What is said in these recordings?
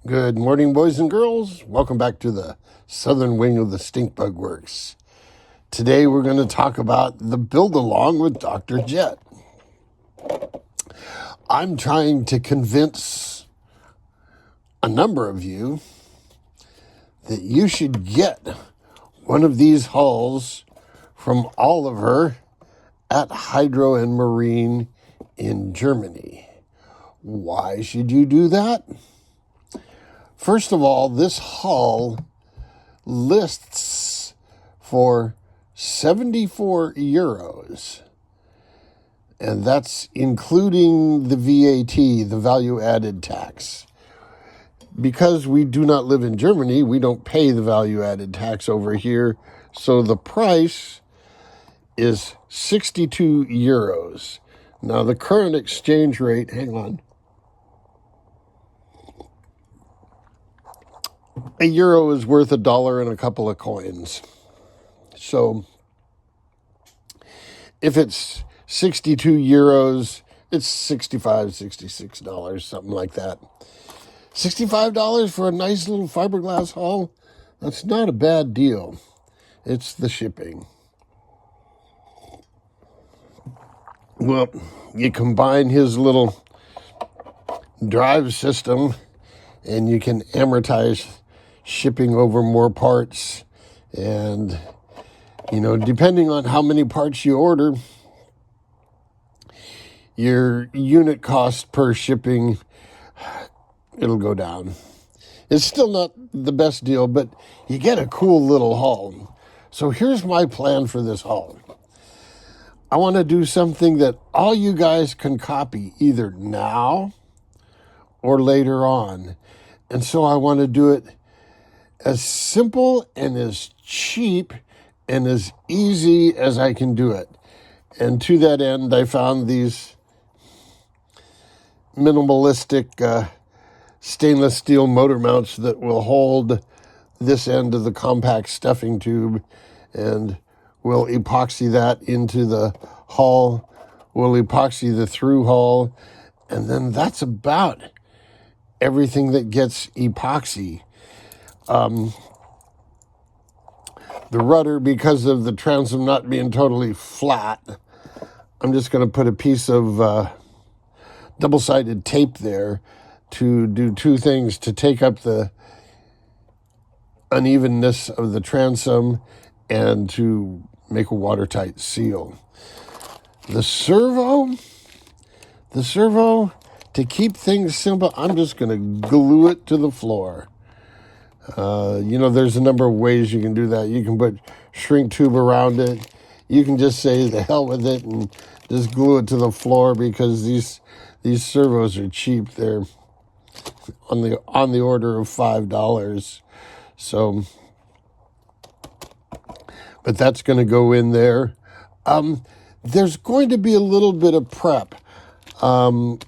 Good morning, boys and girls. Welcome back to the southern wing of the Stink Bug Works. Today we're going to talk about the build-along with Dr. Jet. I'm trying to convince a number of you that you should get one of these hulls from Oliver at Hydro and Marine in Germany. Why should you do that? First of all, this hull lists for 74 euros, and that's including the VAT, the value-added tax. Because we do not live in Germany, we don't pay the value-added tax over here, so the price is 62 euros. Now, the current exchange rate, hang on, a euro is worth $1 and a couple of coins. So if it's 62 euros, it's $65, $66, something like that. $65 for a nice little fiberglass hull? That's not a bad deal. It's the shipping. Well, you combine his little drive system and you can amortize shipping over more parts. And, depending on how many parts you order, your unit cost per shipping, it'll go down. It's still not the best deal, but you get a cool little hull. So here's my plan for this hull. I want to do something that all you guys can copy either now or later on. And so I want to do it as simple and as cheap and as easy as I can do it. And to that end, I found these minimalistic stainless steel motor mounts that will hold this end of the compact stuffing tube, and we'll epoxy that into the hull. We'll epoxy the through hull, and then that's about everything that gets epoxy. The rudder, because of the transom not being totally flat, I'm just going to put a piece of double-sided tape there to do two things: to take up the unevenness of the transom and to make a watertight seal. The servo, to keep things simple, I'm just going to glue it to the floor. There's a number of ways you can do that. You can put shrink tube around it. You can just say the hell with it and just glue it to the floor, because these servos are cheap. They're on the order of $5. So, but that's going to go in there. There's going to be a little bit of prep. We're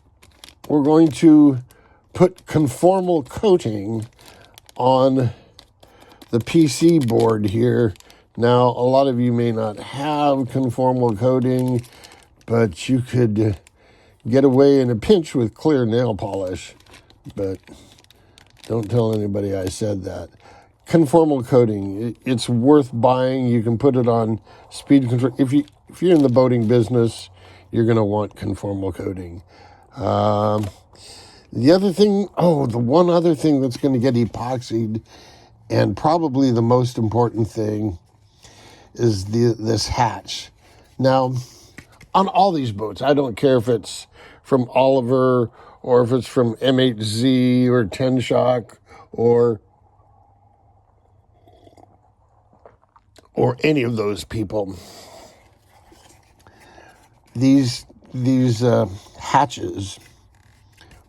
going to put conformal coating on the PC board here. Now, a lot of you may not have conformal coating, but you could get away in a pinch with clear nail polish. But don't tell anybody I said that. Conformal coating, it's worth buying. You can put it on speed control. If you're in the boating business, you're going to want conformal coating. The one other thing that's going to get epoxied, and probably the most important thing, is this hatch. Now, on all these boats, I don't care if it's from Oliver or if it's from MHZ or Ten Shock or any of those people, these hatches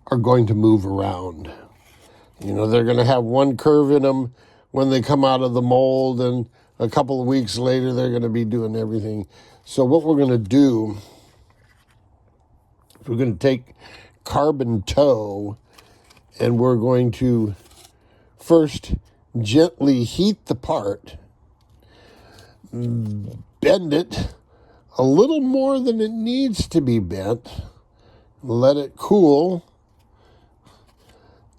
are going to move around. They're going to have one curve in them when they come out of the mold, and a couple of weeks later, they're going to be doing everything. So what we're going to do, we're going to take carbon tow, and we're going to first gently heat the part, bend it a little more than it needs to be bent, let it cool,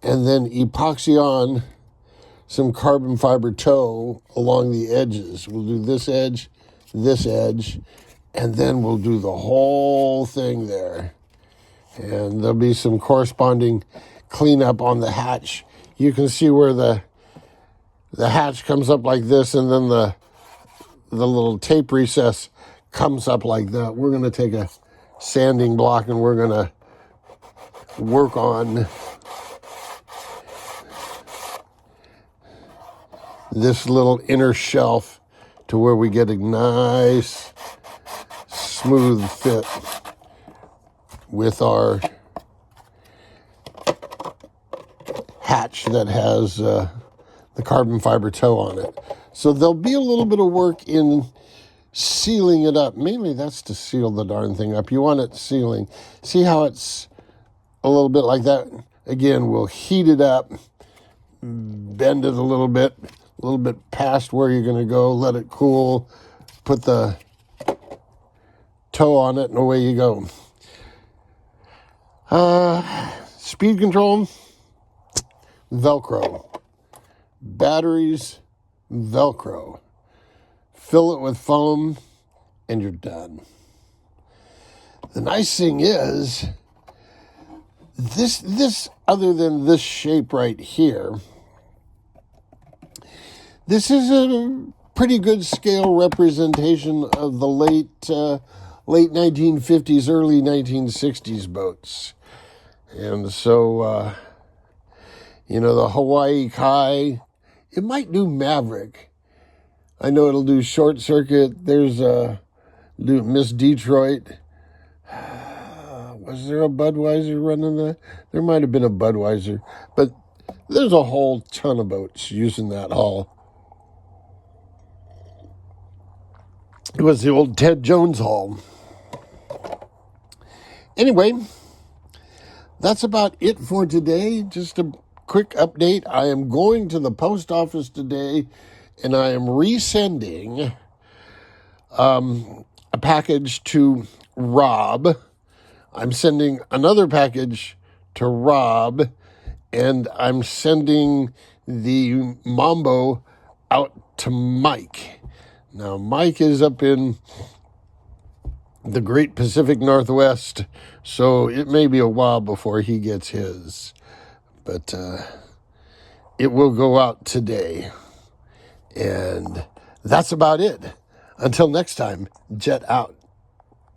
and then epoxy on some carbon fiber toe along the edges. We'll do this edge, and then we'll do the whole thing there. And there'll be some corresponding cleanup on the hatch. You can see where the hatch comes up like this, and then the little tape recess comes up like that. We're going to take a sanding block and we're going to work on this little inner shelf to where we get a nice smooth fit with our hatch that has the carbon fiber toe on it. So there'll be a little bit of work in sealing it up. Mainly that's to seal the darn thing up. You want it sealing. See how it's a little bit like that? Again, we'll heat it up, bend it a little bit past where you're going to go, let it cool, put the toe on it, and away you go. Speed control, Velcro. Batteries, Velcro. Fill it with foam, and you're done. The nice thing is, this other than this shape right here, this is a pretty good scale representation of the late 1950s, early 1960s boats. And so, the Hawaii Kai, it might do Maverick. I know it'll do Short Circuit. There's do Miss Detroit. Was there a Budweiser running that? There might have been a Budweiser, but there's a whole ton of boats using that hull. It was the old Ted Jones hull. Anyway, that's about it for today. Just a quick update. I am going to the post office today, and I am resending a package to Rob. I'm sending another package to Rob, and I'm sending the Mambo out to Mike. Now, Mike is up in the Great Pacific Northwest, so it may be a while before he gets his. But it will go out today. And that's about it. Until next time, jet out.